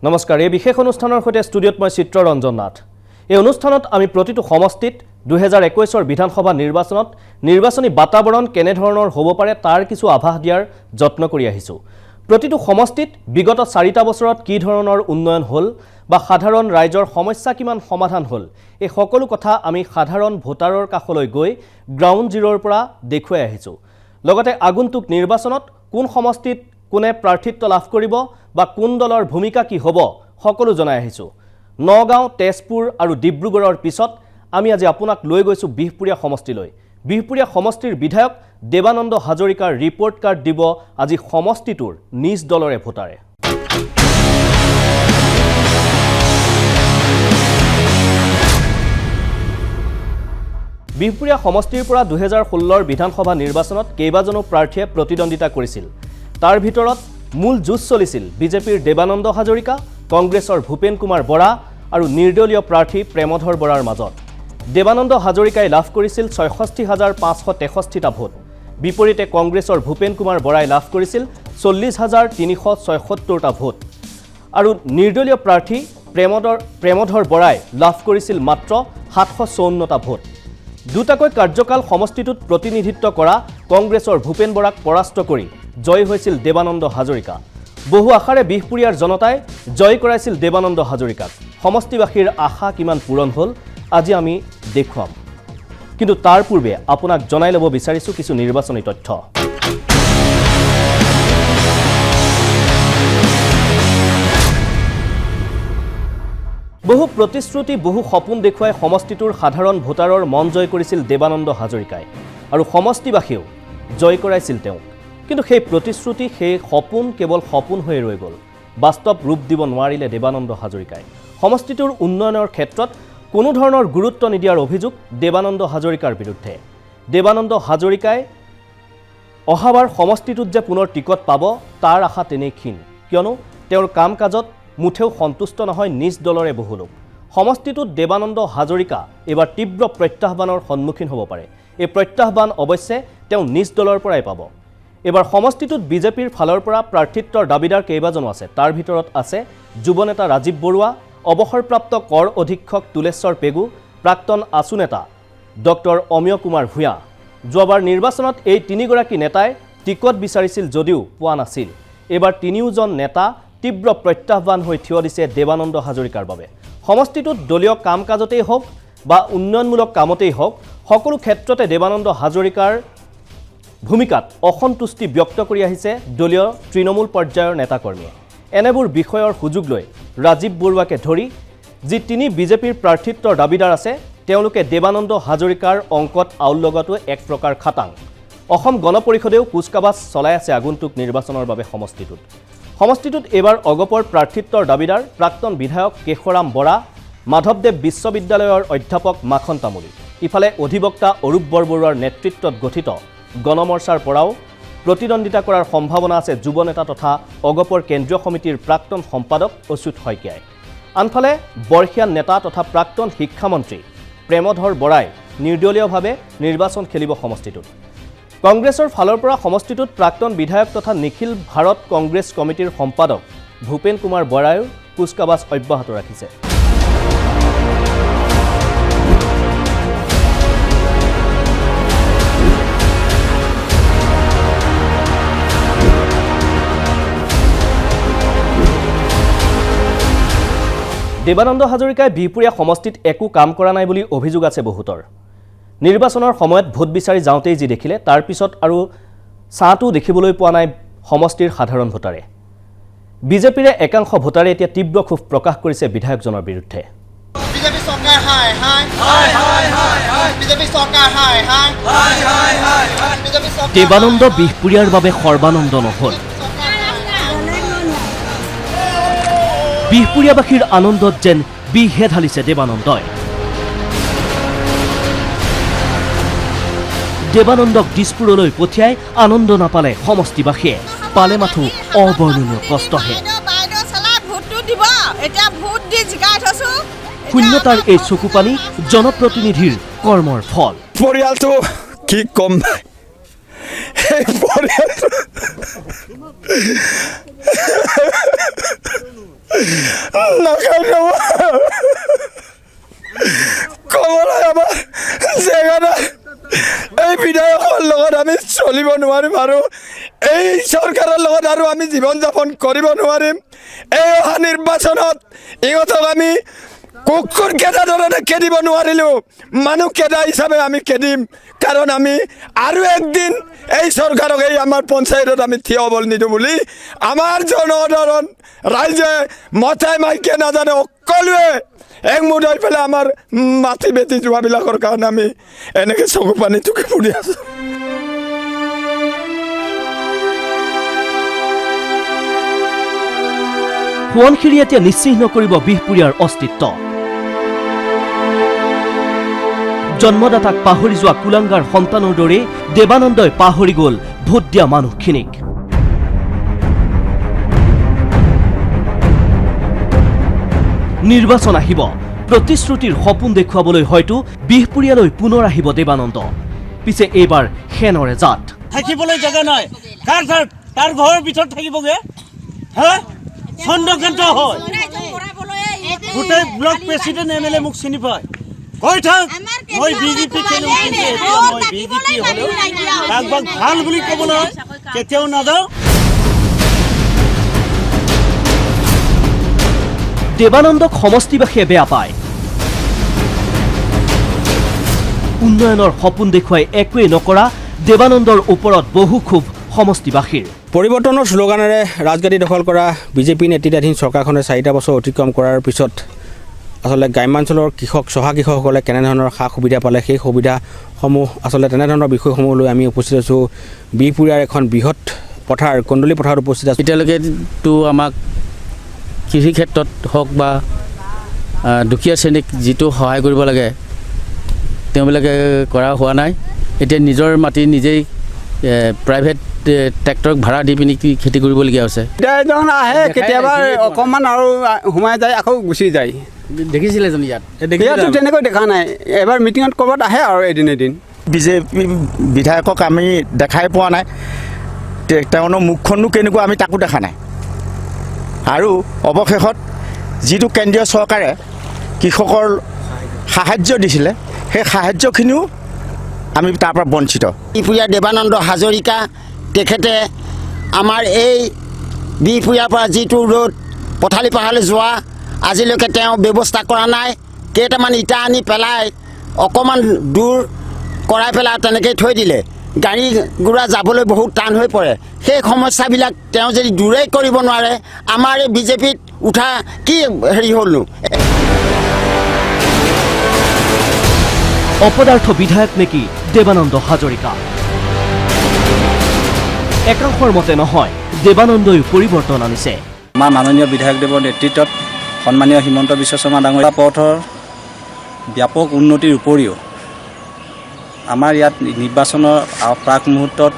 নমস্কাৰ এই বিশেষ অনুষ্ঠানৰ সৈতে ষ্টুডিঅ'ত মই চিত্ৰৰঞ্জন নাথ এই অনুষ্ঠানত আমি প্ৰতিটো সমষ্টিত 2021 ৰ বিধানসভা নিৰ্বাচনত নিৰ্বাচনী বাতাবৰণ কেনে ধৰণৰ হ'ব পাৰে তাৰ কিছু আভাস দিয়াৰ যত্ন কৰি আহিছো প্ৰতিটো সমষ্টিত বিগত 4টা বছৰত কি ধৰণৰ উন্নয়ন হ'ল বা সাধাৰণ ৰাইজৰ সমস্যা কিমান সমাধান হ'ল এই সকলো কথা আমি সাধাৰণ ভোটাৰৰ কাষলৈ গৈ গ্ৰাউণ্ড জিৰোৰ পৰা দেখুৱাই আহিছো লগতে আগন্তুক নিৰ্বাচনত কোন সমষ্টিত কোনে প্ৰাৰ্থিত্ব লাভ কৰিব বা কোন দলৰ ভূমিকা কি হ'ব সকলো জনাই আহিছো নগাঁও তেজপুৰ আৰু ডিব্ৰুগড়ৰ পিছত আমি আজি আপোনাক লৈ গৈছো বিহপুৰীয়া সমষ্টিলৈ বিহপুৰীয়া সমষ্টিৰ বিধায়ক দেৱানন্দ হাজৰিকাৰ ৰিপৰ্ট কাৰ্ড দিব আজি সমষ্টিটোৰ নিজ দলৰে ভোটাৰে বিহপুৰীয়া সমষ্টিৰ পৰা 2016 ৰ বিধানসভা নিৰ্বাচনত কেইবাজনো প্ৰাৰ্থীয়ে প্ৰতিদ্বন্দ্বিতা কৰিছিল তাৰ ভিতৰত মূল যুঁজ চলিছিল বিজেপিৰ দেৱানন্দ হাজৰিকা কংগ্ৰেছৰ ভূপেন কুমাৰ বৰা আৰু নিৰ্দলীয় প্ৰাৰ্থী প্ৰেমধৰ বৰাৰ মাজত দেৱানন্দ হাজৰিকাই লাভ কৰিছিল 66563টা ভোট বিপৰীতে কংগ্ৰেছৰ ভূপেন কুমাৰ বৰাই লাভ কৰিছিল 40376টা ভোট আৰু নিৰ্দলীয় প্ৰাৰ্থী প্ৰেমধৰ বৰাই লাভ কৰিছিল মাত্ৰ 754টা ভোট দুটাকৈ কাৰ্যকাল সমষ্টিটোত প্ৰতিনিধিত্ব কৰা কংগ্ৰেছৰ ভূপেন বৰাক পৰাস্ত কৰি জয় হৈছিল দেৱানন্দ হাজৰিকা বহু আশাৰে বিহপুৰীয়াৰ জনতাই জয় কৰাইছিল দেৱানন্দ হাজৰিকাক সমষ্টিবাসীৰ আশা কিমান পূৰণ হ'ল আজি আমি দেখুৱাম কিন্তু তাৰ পূৰ্বে আপোনাক জনাই ল'ব বিচাৰিছো কিছু নিৰ্বাচনী তথ্য বহু প্ৰতিশ্ৰুতি বহু সপোন দেখুৱাই সমষ্টিটোৰ সাধাৰণ ভোটাৰৰ মন জয় কৰিছিল দেৱানন্দ হাজৰিকাই আৰু সমষ্টিবাসীও জয় কৰাইছিল তেওঁ কিন্তু সেই প্ৰতিশ্ৰুতি সেই সপোন কেৱল সপোন হৈ ৰৈ গ'ল বাস্তৱ ৰূপ দিব নোৱাৰিলে দেৱানন্দ হাজৰিকাই সমষ্টিটোৰ উন্নয়নৰ ক্ষেত্ৰত কোনো ধৰণৰ গুৰুত্ব নিদিয়াৰ অভিযোগ দেৱানন্দ হাজৰিকাৰ বিৰুদ্ধে দেৱানন্দ হাজৰিকাই অহাবাৰ সমষ্টিটোত যে পুনৰ টিকট পাব তাৰ আশা তেনেই ক্ষীণ কিয়নো তেওঁৰ কাম কাজত মুঠেও সন্তুষ্ট নহয় নিজ দলৰে বহু লোক সমষ্টিটোত দেৱানন্দ হাজৰিকা এবাৰ তীব্ৰ প্ৰত্যাহ্বানৰ সন্মুখীন হ'ব পাৰে এই প্ৰত্যাহ্বান অৱশ্যে তেওঁ নিজ দলৰ পৰাই পাব এবাৰ সমষ্টিটোত বিজেপিৰ ফালৰ পৰা প্ৰাৰ্থিত্বৰ দাবীদাৰ কেইবাজনো আছে তাৰ ভিতৰত আছে যুৱনেতা ৰাজীৱ বৰুৱা অৱসৰপ্ৰাপ্ত কৰ অধীক্ষক তুলেশ্বৰ পেগু প্ৰাক্তন আসু নেতা ডক্টৰ অমিয় কুমাৰ ভূঞা যোৱাবাৰ নিৰ্বাচনত এই তিনিগৰাকী নেতাই টিকট বিচাৰিছিল যদিও পোৱা নাছিল এবাৰ তিনিওজন নেতা তীব্ৰ প্ৰত্যাহ্বান হৈ থিয় দিছে দেৱানন্দ হাজৰিকাৰ বাবে সমষ্টিটোত দলীয় কাম কাজতেই হওক বা উন্নয়নমূলক কামতেই হওক সকলো ক্ষেত্ৰতে দেৱানন্দ হাজৰিকাৰ ভূমিকাত অসন্তুষ্টি ব্যক্ত কৰি আহিছে দলীয় তৃণমূল পৰ্যায়ৰ নেতাকৰ্মীয়ে এনেবোৰ বিষয়ৰ সুযোগ লৈ ৰাজীৱ বৰুৱাকে ধৰি যি তিনি বিজেপিৰ প্ৰাৰ্থিত্বৰ দাবীদাৰ আছে তেওঁলোকে দেৱানন্দ হাজৰিকাৰ অংকত আউল লগাটো এক প্ৰকাৰ খাটাং অসম গণ পৰিষদেও কুচকাৱাজ চলাই আছে আগন্তুক নিৰ্বাচনৰ বাবে সমষ্টিটোত এবাৰ অগপৰ প্ৰাৰ্থিত্বৰ দাবীদাৰ প্ৰাক্তন বিধায়ক কেশৰাম বৰা মাধৱদেৱ বিশ্ববিদ্যালয়ৰ অধ্যাপক মাখন তামুলী ইফালে অধিবক্তা অৰূপ বৰবৰুৱাৰ নেতৃত্বত গঠিত গণমৰ্চাৰ পৰাও প্ৰতিদ্বন্দ্বিতা কৰাৰ সম্ভাৱনা আছে যুৱনেতা তথা অগপৰ কেন্দ্ৰীয় সমিতিৰ প্ৰাক্তন সম্পাদক অচ্যুত শইকীয়াই আনফালে বৰ্ষীয়ান নেতা তথা প্ৰাক্তন শিক্ষামন্ত্ৰী প্ৰেমধৰ বৰাই নিৰ্দলীয়ভাৱে নিৰ্বাচন খেলিব সমষ্টিটোত কংগ্ৰেছৰ ফালৰ পৰা সমষ্টিটোত প্ৰাক্তন বিধায়ক তথা নিখিল ভাৰত কংগ্ৰেছ কমিটিৰ সম্পাদক ভূপেন কুমাৰ বৰায়ো কুচকাৱাজ অব্যাহত ৰাখিছে দেৱানন্দ হাজৰিকাই বিহপুৰীয়া সমষ্টিত একো কাম কৰা নাই বুলি অভিযোগ আছে বহুতৰ নিৰ্বাচনৰ সময়ত ভোট বিচাৰি যাওঁতেই যি দেখিলে তাৰ পিছত আৰু চাহটো দেখিবলৈ পোৱা নাই সমষ্টিৰ সাধাৰণ ভোটাৰে বিজেপিৰে একাংশ ভোটাৰে এতিয়া তীব্ৰ ক্ষোভ প্ৰকাশ কৰিছে বিধায়কজনৰ বিৰুদ্ধে বিজেপি চৰকাৰ হাই হাই হাই হাই হাই বিজেপি চৰকাৰ হাই হাই হাই হাই হাই বিজেপি চৰকাৰ দেৱানন্দ বিহপুৰীয়াৰ বাবে সৰ্বানন্দ নহল বিহপুৰীয়াবাসীৰ আনন্দত যেন বিহে ঢালিছে দেৱানন্দই দেৱানন্দক দিছপুৰলৈ পঠিয়াই আনন্দ নাপালে সমষ্টিবাসীয়ে পালে মাথো অবৰ্ণনীয় কষ্টহে শূন্যতাৰ এই চকুপানী জনপ্ৰতিনিধিৰ কৰ্মৰ ফল পৰিয়ালটো কি কম এই পৰিয়ালটো নাখাই ক'বলৈ আমাৰ জেগা নাই। এই বিধায়কৰ লগত আমি চলিব নোৱাৰিম আৰু এই চৰকাৰৰ লগত আৰু আমি জীৱন যাপন কৰিব নোৱাৰিম। এই অহা নিৰ্বাচনত ইহঁতক আমি কুকুৰ কেদা ধৰণে খেদিব নোৱাৰিলোঁ, মানুহ কেদা হিচাপে আমি খেদিম। কাৰণ আমি আৰু একদিন এই চৰকাৰক এই আমাৰ পঞ্চায়তত আমি থিয় হ'বলৈ নিদিওঁ বুলি আমাৰ জনসাধাৰণ ৰাইজে মতাই মাইকে নাজানে সকলোৱে একমুঠ হৈ পেলাই আমাৰ মাটি বেটি যোৱাবিলাকৰ কাৰণে আমি এনেকৈ চকু পানী টুকি ফুৰি আছোঁ। সোৱণশিৰি এতিয়া নিশ্চিহ্ন কৰিব বিহপুৰীয়াৰ অস্তিত্ব। জন্মদাতাক পাহৰি যোৱা কুলাংগাৰ সন্তানৰ দৰে দেৱানন্দই পাহৰি গ'ল ভোট দিয়া মানুহখিনিক। নিৰ্বাচন আহিব, প্ৰতিশ্ৰুতিৰ সপোন দেখুৱাবলৈ হয়তো বিহপুৰীয়ালৈ পুনৰ আহিব দেৱানন্দ। পিছে এইবাৰ সেনৰে জাত। থাকিবলৈ জেগা নাই, কাৰ ঘৰৰ ভিতৰত থাকিবগে? হা চন্দ্ৰকান্ত হয়, গোটেই ব্লক প্ৰেচিডেণ্ট এম এল এ মোক চিনি পায়। কৈ থাক মই বিজেপি খেলো, কিন্তু এতিয়া মই বিজেপি হ'লেও কাৰোবাক ভাল বুলি ক'বলৈ কেতিয়াও নাযাওঁ। দেৱানন্দক সমষ্টিবাসীয়ে বেয়া পায়। উন্নয়নৰ সপোন দেখুৱাই একোৱেই নকৰা দেৱানন্দৰ ওপৰত বহু ক্ষোভ সমষ্টিবাসীৰ। পৰিৱৰ্তনৰ শ্লোগানেৰে ৰাজগাদী দখল কৰা বিজেপি নেতৃত্বাধীন চৰকাৰখনে 4টা বছৰ অতিক্ৰম কৰাৰ পিছত আচলতে গ্ৰাম্যাঞ্চলৰ চহা কৃষকসকলে কেনেধৰণৰ সা সুবিধা পালে, সেই সুবিধাসমূহ আচলতে তেনেধৰণৰ বিষয়সমূহ লৈ আমি উপস্থিত আছোঁ বিহপুৰীয়াৰ এখন বৃহৎ পথাৰ কন্দলি পথাৰত উপস্থিত আছোঁ। এতিয়ালৈকেতো আমাক কৃষি ক্ষেত্ৰত হওক বা দুখীয়া শ্ৰেণীক যিটো সহায় কৰিব লাগে তেওঁবিলাকে কৰা হোৱা নাই। এতিয়া নিজৰ মাটি নিজেই প্ৰাইভেট ট্ৰেক্টৰক ভাড়া দি পিনি খেতি কৰিবলগীয়া হৈছে। এজন আহে কেতিয়াবা অকণমান আৰু সোমাই যায়, আকৌ গুচি যায়। দেখিছিলে জানো ইয়াত? ইয়াতো তেনেকৈ দেখা নাই। এবাৰ মিটিঙত ক'ৰবাত আহে আৰু এদিন বিজেপি বিধায়কক আমি দেখাই পোৱা নাই, তেওঁৰ মুখখনো কেনেকুৱা আমি তাকো দেখা নাই। আৰু অৱশেষত যিটো কেন্দ্ৰীয় চৰকাৰে কৃষকৰ সাহায্য দিছিলে সেই সাহায্যখিনিও আমি তাৰ পৰা বঞ্চিত। বিহপুৰীয়া দেৱানন্দ হাজৰিকা তেখেতে আমাৰ এই বিহপুৰীয়াৰ পৰা যিটো ৰোড পথালি পাহাৰলৈ যোৱা আজিলৈকে তেওঁ ব্যৱস্থা কৰা নাই। কেইটামান ইটা আনি পেলাই অকণমান দূৰ কৰাই পেলাই তেনেকৈ থৈ দিলে, গাড়ী ঘোঁৰা যাবলৈ বহুত টান হৈ পৰে। সেই সমস্যাবিলাক তেওঁ যদি দূৰেই কৰিব নোৱাৰে, আমাৰ এই বিজেপিত উঠা কি হেৰি হ'লনো? অপদাৰ্থ বিধায়ক নেকি দেৱানন্দ হাজৰিকা? একাংশৰ মতে নহয়, দেৱানন্দই পৰিৱৰ্তন আনিছে। আমাৰ মাননীয় বিধায়কদেৱৰ নেতৃত্বত সন্মানীয় হিমন্ত বিশ্ব শৰ্মা ডাঙৰীয়া পথৰ ব্যাপক উন্নতিৰ উপৰিও আমাৰ ইয়াত নিৰ্বাচনৰ প্ৰাক মুহূৰ্তত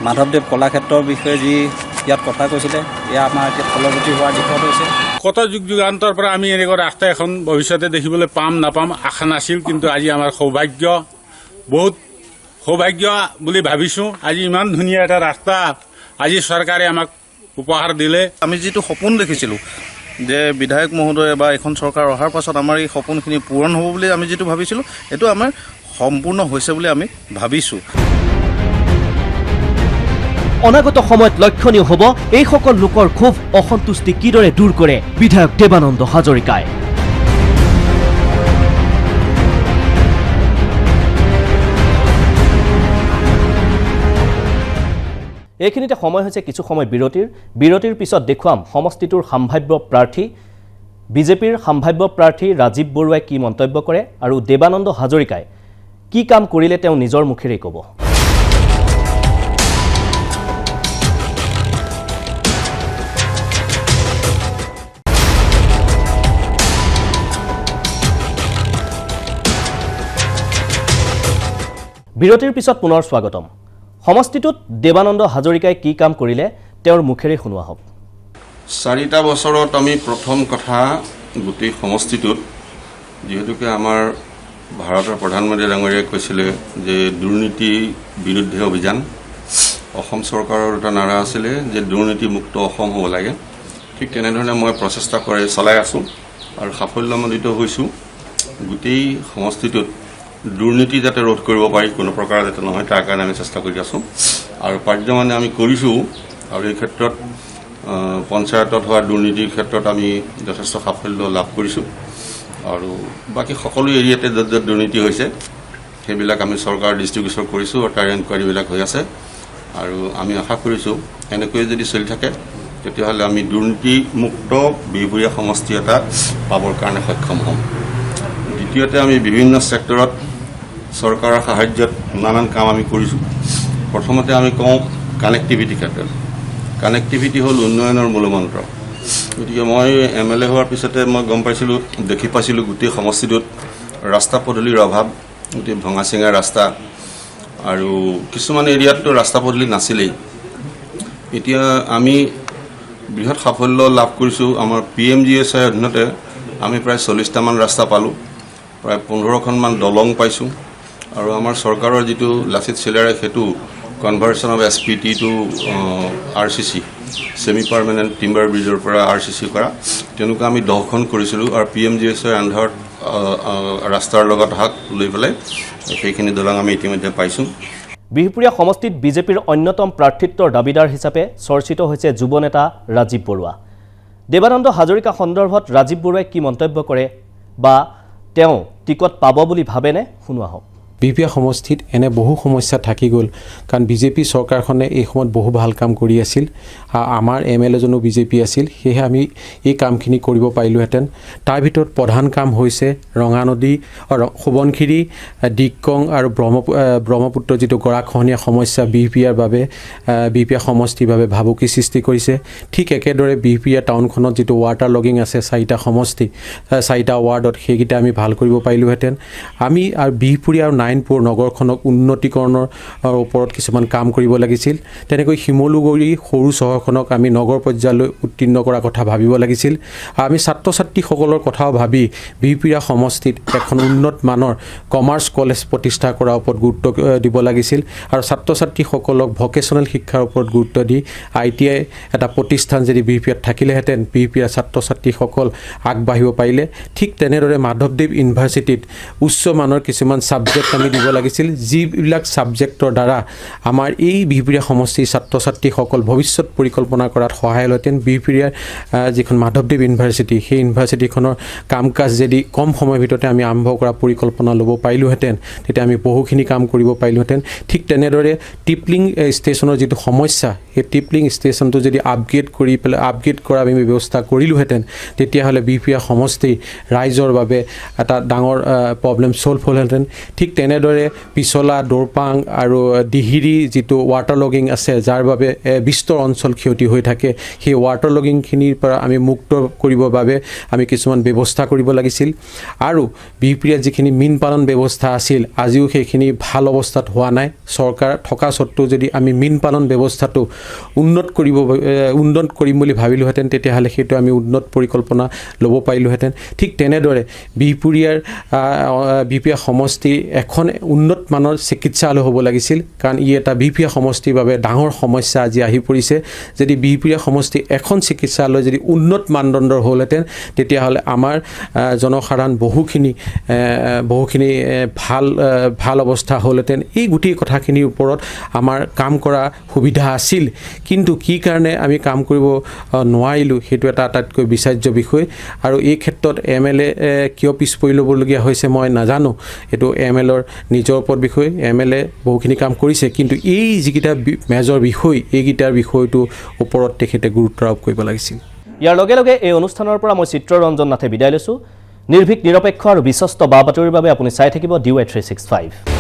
মাধৱদেৱ কলাক্ষেত্ৰৰ বিষয়ে যি ইয়াত কথা কৈছিলে, এয়া আমাৰ এতিয়া ফলৱতী হোৱাৰ দিশত হৈছে। কত যুগ যুগান্তৰ পৰা আমি এনেকুৱা ৰাস্তা এখন ভৱিষ্যতে দেখিবলৈ পাম নাপাম আশা নাছিল, কিন্তু আজি আমাৰ সৌভাগ্য, বহুত সৌভাগ্য বুলি ভাবিছোঁ। আজি ইমান ধুনীয়া এটা ৰাস্তা আজি চৰকাৰে আমাক উপহাৰ দিলে। আমি যিটো সপোন দেখিছিলোঁ যে বিধায়ক মহোদয় বা এখন চৰকাৰ অহাৰ পাছত আমাৰ এই সপোনখিনি পূৰণ হ'ব বুলি আমি যিটো ভাবিছিলোঁ, এইটো আমাৰ সম্পূৰ্ণ হৈছে বুলি আমি ভাবিছোঁ। অনাগত সময়ত লক্ষণীয় হ'ব এইসকল লোকৰ ক্ষোভ অসন্তুষ্টি কিদৰে দূৰ কৰে বিধায়ক দেৱানন্দ হাজৰিকাই। এইখিনিতে সময় হৈছে কিছু সময় বিৰতিৰ পিছত দেখুৱাম সমষ্টিটোৰ সম্ভাৱ্য প্ৰাৰ্থী বিজেপিৰ সম্ভাৱ্য প্ৰাৰ্থী ৰাজীৱ বৰুৱাই কি মন্তব্য কৰে আৰু দেৱানন্দ হাজৰিকাই কি কাম কৰিলে তেওঁ নিজৰ মুখেৰে ক'ব। বিৰতিৰ পিছত পুনৰ স্বাগতম। সমষ্টিটোত দেৱানন্দ হাজৰিকাই কি কাম কৰিলে তেওঁৰ মুখেৰে শুনোৱা হওক। 4টা বছৰত আমি প্ৰথম কথা গোটেই সমষ্টিটোত যিহেতুকে আমাৰ ভাৰতৰ প্ৰধানমন্ত্ৰী ডাঙৰীয়াই কৈছিলে যে দুৰ্নীতি বিৰুদ্ধে অভিযান, অসম চৰকাৰৰ এটা নাৰা আছিলে যে দুৰ্নীতিমুক্ত অসম হ'ব লাগে। ঠিক তেনেধৰণে মই প্ৰচেষ্টা চলাই আছোঁ আৰু সাফল্যমণ্ডিত হৈছোঁ। গোটেই সমষ্টিটোত দুৰ্নীতি যাতে ৰোধ কৰিব পাৰি, কোনো প্ৰকাৰ যাতে নহয়, তাৰ কাৰণে আমি চেষ্টা কৰি আছোঁ আৰু পাৰ্যমানে আমি কৰিছোঁ। আৰু এই ক্ষেত্ৰত পঞ্চায়তত হোৱা দুৰ্নীতিৰ ক্ষেত্ৰত আমি যথেষ্ট সাফল্য লাভ কৰিছোঁ আৰু বাকী সকলো এৰিয়াতে য'ত য'ত দুৰ্নীতি হৈছে সেইবিলাক আমি চৰকাৰৰ দৃষ্টিগোচৰ কৰিছোঁ আৰু তাৰ এনকুৱাৰীবিলাক হৈ আছে আৰু আমি আশা কৰিছোঁ এনেকৈয়ে যদি চলি থাকে তেতিয়াহ'লে আমি দুৰ্নীতিমুক্ত বিহপুৰীয়া সমষ্টি এটা পাবৰ কাৰণে সক্ষম হ'ম। দ্বিতীয়তে আমি বিভিন্ন ছেক্টৰত চৰকাৰৰ সাহায্যত নানান কাম আমি কৰিছোঁ। প্ৰথমতে আমি কওঁ কানেক্টিভিটি ক্ষেত্ৰত। কানেক্টিভিটি হ'ল উন্নয়নৰ মূলমন্ত্ৰ। গতিকে মই MLA হোৱাৰ পিছতে মই গম পাইছিলোঁ, দেখি পাইছিলোঁ গোটেই সমষ্টিটোত ৰাস্তা পদূলিৰ অভাৱ, গোটেই ভঙা চিঙা ৰাস্তা আৰু কিছুমান এৰিয়াততো ৰাস্তা পদূলি নাছিলেই। এতিয়া আমি বৃহৎ সাফল্য লাভ কৰিছোঁ। আমাৰ PMGSৰ অধীনতে আমি প্ৰায় 40টামান ৰাস্তা পালোঁ, প্ৰায় 15খনমান দলং পাইছোঁ আৰু আমাৰ চৰকাৰৰ যিটো লাচিত চিলাৰে সেইটো conversion of SPT to RCC, semi permanent timber ব্ৰিজৰ পৰা RCC কৰা, তেনেকুৱা আমি 10খন কৰিছিলোঁ আৰু PMGSৰ আন্ধাৰত ৰাস্তাৰ লগত হাত লৈ পেলাই সেইখিনি দলং আমি ইতিমধ্যে পাইছোঁ। বিহপুৰীয়া সমষ্টিত বিজেপিৰ অন্যতম প্ৰাৰ্থিত্বৰ দাবীদাৰ হিচাপে চৰ্চিত হৈছে যুৱ নেতা ৰাজীৱ বৰুৱা। দেৱানন্দ হাজৰিকা সন্দৰ্ভত ৰাজীৱ বৰুৱাই কি মন্তব্য কৰে বা তেওঁ টিকট পাব বুলি ভাবেনে, শুনোৱা হওক। বিহপুৰীয়া সমষ্টিত এনে বহু সমস্যা থাকি গ'ল, কাৰণ বিজেপি চৰকাৰখনে এই সময়ত বহু ভাল কাম কৰি আছিল। আমাৰ MLA-জনো বিজেপি আছিল, সেয়েহে আমি এই কামখিনি কৰিব পাৰিলোহেঁতেন। তাৰ ভিতৰত প্ৰধান কাম হৈছে ৰঙানদী, সোৱণশিৰি, দিকং আৰু ব্ৰহ্মপুত্ৰ যিটো গৰাখহনীয়া সমস্যা বিহপুৰীয়াৰ বাবে, বিহপুৰীয়া সমষ্টিৰ বাবে ভাবুকি সৃষ্টি কৰিছে। ঠিক একেদৰে বিহপুৰীয়া টাউনখনত যিটো ৱাটাৰ লগিং আছে 4টা সমষ্টি, 4টা ৱাৰ্ডত, সেইকেইটা আমি ভাল কৰিব পাৰিলোহেঁতেন। আমি আৰু বিহপুৰীয়া আৰু নাৰায়ণপুৰ নগৰখনক উন্নতিকৰণৰ ওপৰত কিছুমান কাম কৰিব লাগিছিল। তেনেকৈ শিমলুগুৰি সৰু চহৰখনক আমি নগৰ পৰ্যায়লৈ উত্তীৰ্ণ কৰাৰ কথা ভাবিব লাগিছিল। আমি ছাত্ৰ ছাত্ৰীসকলৰ কথাও ভাবি বিহপুৰীয়া সমষ্টিত এখন উন্নত মানৰ কমাৰ্চ কলেজ প্ৰতিষ্ঠা কৰাৰ ওপৰত গুৰুত্ব দিব লাগিছিল আৰু ছাত্ৰ ছাত্ৰীসকলক ভকেশ্যনেল শিক্ষাৰ ওপৰত গুৰুত্ব দি ITI এটা প্ৰতিষ্ঠান যদি বিহপুৰীয়াত থাকিলেহেঁতেন, বিহপুৰীয়া ছাত্ৰ ছাত্ৰীসকল আগবাঢ়িব পাৰিলে। ঠিক তেনেদৰে মাধৱদেৱ ইউনিভাৰ্চিটিত উচ্চ মানৰ কিছুমান ছাবজেক্ট আমি দিব লাগিছিল, যিবিলাক ছাবজেক্টৰ দ্বাৰা আমাৰ এই বিহপুৰীয়া সমষ্টিৰ ছাত্ৰ ছাত্ৰীসকল ভৱিষ্যত পৰিকল্পনা কৰাত সহায় হ'লহেঁতেন। বিহপুৰীয়াৰ যিখন মাধৱদেৱ ইউনিভাৰ্চিটি, সেই ইউনিভাৰ্চিটিখনৰ কাম কাজ যদি কম সময়ৰ ভিতৰতে আমি আৰম্ভ কৰা পৰিকল্পনা ল'ব পাৰিলোহেঁতেন, তেতিয়া আমি বহুখিনি কাম কৰিব পাৰিলোহেঁতেন। ঠিক তেনেদৰে টিপলিং ষ্টেচনৰ যিটো সমস্যা, সেই টিপলিং ষ্টেচনটো যদি আপগ্ৰেড কৰা আমি ব্যৱস্থা কৰিলোহেঁতেন, তেতিয়াহ'লে বিহপুৰীয়া সমষ্টিৰ ৰাইজৰ বাবে এটা ডাঙৰ প্ৰব্লেম ছল্ভ হ'লহেঁতেন। ঠিক তেনেদৰে পিছলা, দৌৰপাং আৰু দিহিৰি যিটো ৱাটাৰ লগিং আছে, যাৰ বাবে বিস্তৰ অঞ্চল ক্ষতি হৈ থাকে, সেই ৱাটাৰ লগিংখিনিৰ পৰা আমি মুক্ত কৰিবৰ বাবে আমি কিছুমান ব্যৱস্থা কৰিব লাগিছিল। আৰু বিহপুৰীয়াত যিখিনি মীন পালন ব্যৱস্থা আছিল, আজিও সেইখিনি ভাল অৱস্থাত হোৱা নাই। চৰকাৰ থকা স্বত্বেও যদি আমি মীন পালন ব্যৱস্থাটো উন্নত কৰিম বুলি ভাবিলোহেঁতেন, তেতিয়াহ'লে সেইটো আমি উন্নত পৰিকল্পনা ল'ব পাৰিলোহেঁতেন। ঠিক তেনেদৰে বিহপুৰীয়া সমষ্টিৰ এখন উন্নত মানৰ চিকিৎসালয় হ'ব লাগিছিল, কাৰণ ই এটা বিহপুৰীয়া সমষ্টিৰ বাবে ডাঙৰ সমস্যা আজি আহি পৰিছে। যদি বিহপুৰীয়া সমষ্টিৰ এখন চিকিৎসালয় যদি উন্নত মানদণ্ডৰ হ'লহেঁতেন, তেতিয়াহ'লে আমাৰ জনসাধাৰণ বহুখিনি ভাল অৱস্থা হ'লহেঁতেন। এই গোটেই কথাখিনিৰ ওপৰত আমাৰ কাম কৰা সুবিধা আছিল, কিন্তু কি কাৰণে আমি কাম কৰিব নোৱাৰিলোঁ, সেইটো এটা আটাইতকৈ বিচাৰ্য বিষয়। আৰু এই ক্ষেত্ৰত MLA কিয় পিছ পৰি ল'বলগীয়া হৈছে মই নাজানো, এইটো MLAৰ নিজৰ ওপৰত বিষয়। MLA বহুখিনি কাম কৰিছে, কিন্তু এই যিকেইটা মেজৰ বিষয়, এইকেইটাৰ বিষয়টোৰ ওপৰত তেখেতে গুৰুত্ব আৰোপ কৰিব লাগিছিল। ইয়াৰ লগে লগে এই অনুষ্ঠানৰ পৰা মই চিত্ৰৰঞ্জন নাথে বিদায় লৈছোঁ। নিৰ্ভীক, নিৰপেক্ষ আৰু বিশ্বস্ত বা বাতৰিৰ বাবে আপুনি চাই থাকিব DY365।